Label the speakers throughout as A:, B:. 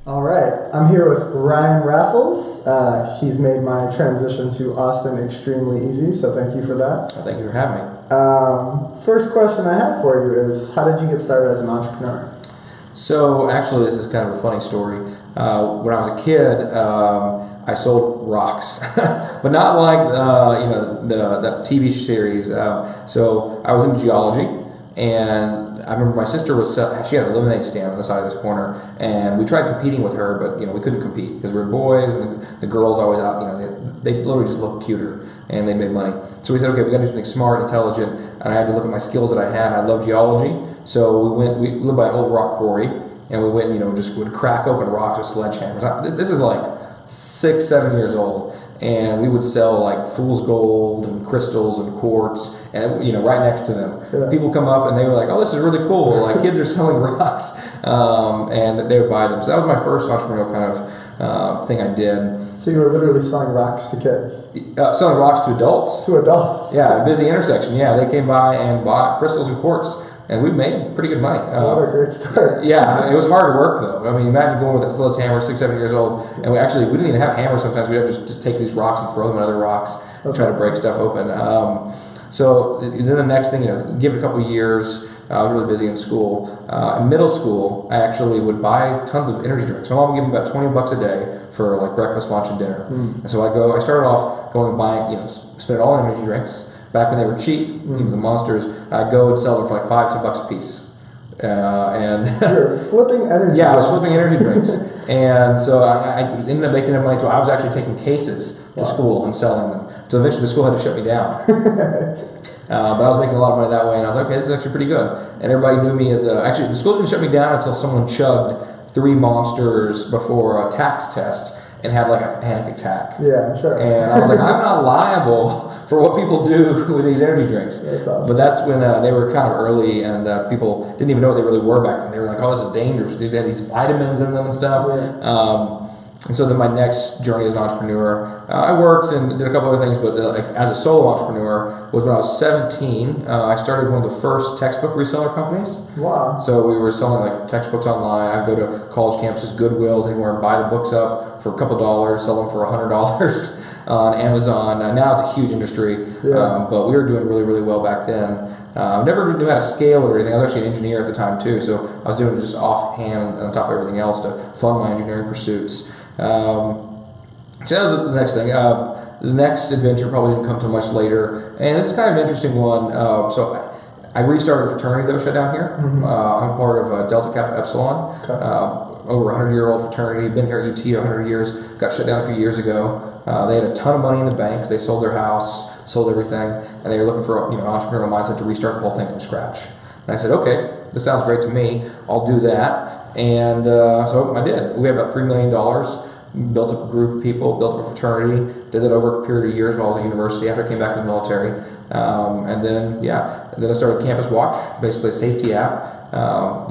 A: All right, I'm here with Ryan Rafols. He's made my transition to Austin extremely easy, so thank you for that.
B: Thank you for having me.
A: First question I have for you is, how did you get started as an entrepreneur?
B: So actually, this is kind of a funny story. When I was a kid, I sold rocks, but not like the TV series. So I was in geology, and I remember my sister she had a lemonade stand on the side of this corner, and we tried competing with her, but we couldn't compete because we were boys, and the girls always out. They literally just looked cuter, and they made money. So we said, okay, we got to do something smart, intelligent, and I had to look at my skills that I had. I love geology, so we lived by an old rock quarry, and we went, just would crack open rocks with sledgehammers. This is like 6, 7 years old, and we would sell like fool's gold and crystals and quartz, and right next to them, people come up and they were like, "Oh, this is really cool! Like kids are selling rocks," and they would buy them. So that was my first entrepreneurial kind of thing I did.
A: So you were literally selling rocks to kids?
B: Selling rocks to adults.
A: To adults?
B: Yeah, a busy intersection. Yeah, they came by and bought crystals and quartz. And we made pretty good money.
A: What a great start.
B: Yeah, it was hard work though. I mean, imagine going with a sledgehammer, 6, 7 years old, and we didn't even have hammers sometimes. We'd have to just take these rocks and throw them at other rocks, and try to break stuff open. So then the next thing, give it a couple of years. I was really busy in school. In middle school, I actually would buy tons of energy drinks. My mom would give me about $20 a day for like breakfast, lunch, and dinner. And so I started off going and buying, spending all on energy drinks. Back when they were cheap, even the monsters, I'd go and sell them for like $5-10 a piece. And
A: you're flipping energy.
B: Yeah, I was flipping energy drinks, and so I ended up making enough money. So I was actually taking cases to school and selling them. So eventually, the school had to shut me down. But I was making a lot of money that way, and I was like, okay, this is actually pretty good. And everybody knew me as actually, the school didn't shut me down until someone chugged 3 monsters before a tax test and had like a panic attack.
A: Yeah, sure.
B: And I was like, I'm not liable for what people do with these energy drinks.
A: That's awesome.
B: But that's when they were kind of early, and people didn't even know what they really were back then. They were like, oh, this is dangerous. They had these vitamins in them and stuff.
A: Yeah.
B: And so then my next journey as an entrepreneur, I worked and did a couple other things, but as a solo entrepreneur was when I was 17. I started one of the first textbook reseller companies.
A: Wow.
B: So we were selling like textbooks online. I'd go to college campuses, Goodwills, anywhere, and buy the books up for a couple dollars, sell them for $100 on Amazon. Now it's a huge industry, but we were doing really, really well back then. I never knew how to scale it or anything. I was actually an engineer at the time too, so I was doing it just offhand on top of everything else to fund my engineering pursuits. So that was the next thing. The next adventure probably didn't come till much later, and this is kind of an interesting one. So I restarted a fraternity that was shut down here. I'm part of Delta Kappa Epsilon, over 100-year-old fraternity, been here at UT 100 years, got shut down a few years ago. They had a ton of money in the bank. They sold their house, sold everything, and they were looking for an entrepreneurial mindset to restart the whole thing from scratch. And I said, okay, this sounds great to me. I'll do that. And so I did. We had about $3 million, built up a group of people, built up a fraternity, did that over a period of years while I was at university after I came back from the military. And then I started Campus Watch, basically a safety app.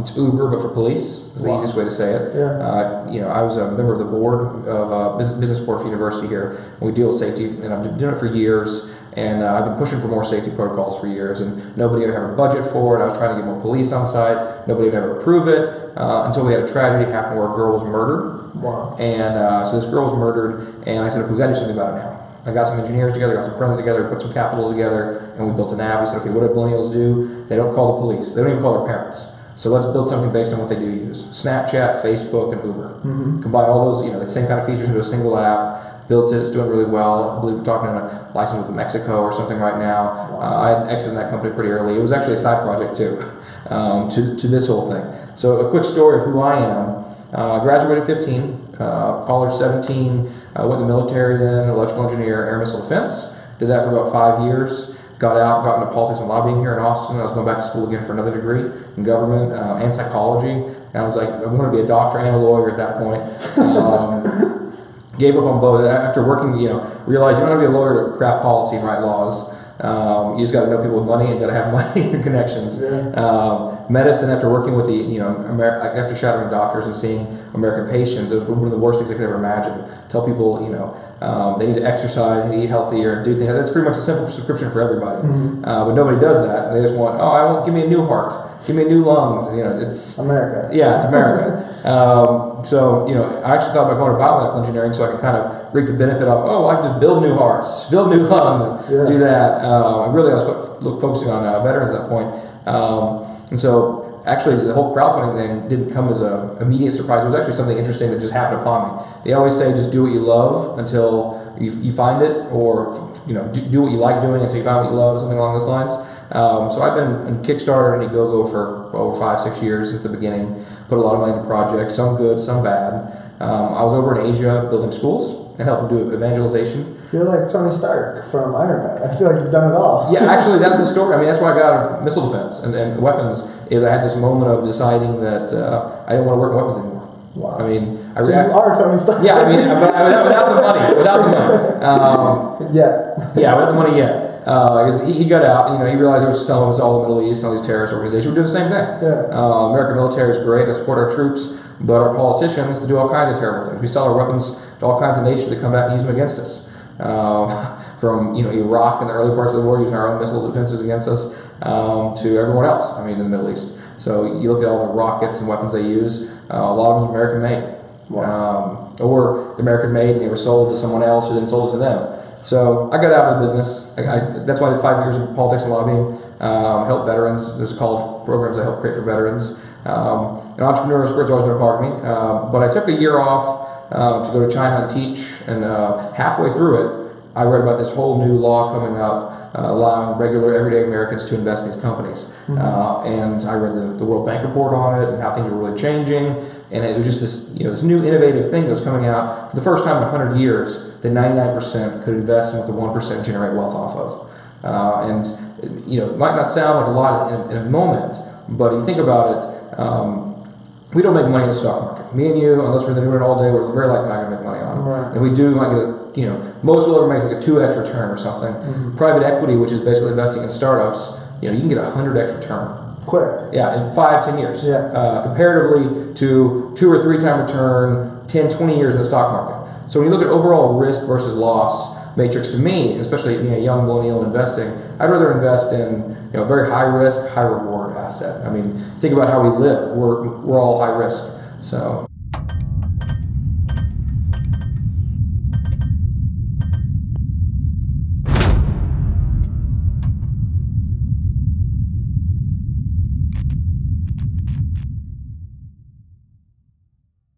B: It's Uber, but for police. It's the easiest way to say it.
A: Yeah.
B: I was a member of the board of business board for university here. And we deal with safety, and I've been doing it for years. And I've been pushing for more safety protocols for years, and nobody ever had a budget for it. I was trying to get more police on site. Nobody would ever approve it until we had a tragedy happen where a girl was murdered.
A: Wow.
B: And so this girl was murdered, and I said, we got to do something about it now. I got some engineers together, got some friends together, put some capital together, and we built an app. We said, okay, what do millennials do? They don't call the police. They don't even call their parents. So let's build something based on what they do use. Snapchat, Facebook, and Uber. Combine all those, the same kind of features into a single app. Built it. It's doing really well. I believe we're talking on a license with Mexico or something right now. I exited that company pretty early. It was actually a side project too, to this whole thing. So a quick story of who I am. I graduated at 15, college 17, went in the military then, electrical engineer, air missile defense. Did that for about 5 years. Got out, got into politics and lobbying here in Austin. I was going back to school again for another degree in government and psychology. And I was like, I wanted to be a doctor and a lawyer at that point. Gave up on both. After working, realized you don't have to be a lawyer to craft policy and write laws. You just got to know people with money and got to have money and connections. Medicine, after working with after shadowing doctors and seeing American patients, it was one of the worst things I could ever imagine. Tell people, They need to exercise, they need to eat healthier, and do things. That's pretty much a simple subscription for everybody. But nobody does that. They just want, give me a new heart, give me new lungs. It's
A: America.
B: Yeah, it's America. So I actually thought about going to biomedical engineering so I could kind of reap the benefit of, I can just build new hearts, build new lungs, do that. Really, I was focusing on veterans at that point. And so actually, the whole crowdfunding thing didn't come as an immediate surprise. It was actually something interesting that just happened upon me. They always say just do what you love until you find it, or do what you like doing until you find what you love, something along those lines. So I've been in Kickstarter and Indiegogo for over 5-6 years since the beginning. Put a lot of money into projects, some good, some bad. I was over in Asia building schools and helping do evangelization.
A: You're like Tony Stark from Iron Man. I feel like you've done it all.
B: Yeah, actually, that's the story. I mean, that's why I got out of missile defense and weapons. Is I had this moment of deciding that I didn't want to work in weapons anymore.
A: Wow.
B: I mean,
A: so you are Tony Stark.
B: Yeah, I mean, without the money. Without the money yet. Because he got out, he realized he was selling us all the Middle East and all these terrorist organizations. We're doing the same thing.
A: Yeah.
B: American military is great. I support our troops, but our politicians do all kinds of terrible things. We sell our weapons to all kinds of nations that come back and use them against us. From Iraq in the early parts of the war, using our own missile defenses against us, to everyone else. I mean, in the Middle East. So you look at all the rockets and weapons they use. A lot of them are American made.
A: Wow.
B: Or they're American made and they were sold to someone else who then sold it to them. So I got out of the business. That's why I did 5 years of politics and lobbying. Helped veterans. There's college programs I help create for veterans. And entrepreneurial spirit's always been a part of me. But I took a year off to go to China and teach. And halfway through it, I read about this whole new law coming up allowing regular, everyday Americans to invest in these companies. And I read the World Bank report on it and how things were really changing. And it was just this new innovative thing that was coming out for the first time in 100 years that 99% could invest in what the 1% generate wealth off of. And it might not sound like a lot in a moment, but you think about it, we don't make money in the stock market. Me and you, unless we're doing it all day, we're very likely not going to make money on it.
A: Right.
B: And we do, might get most will ever make like a 2x return or something. Private equity, which is basically investing in startups, you can get 100x return.
A: Quick.
B: Yeah, in 5-10 years.
A: Yeah.
B: Comparatively to 2 or 3 time return, 10-20 years in the stock market. So when you look at overall risk versus loss matrix, to me, especially being a young millennial investing, I'd rather invest in a very high risk, high reward asset. I mean, think about how we live. We're all high risk. So.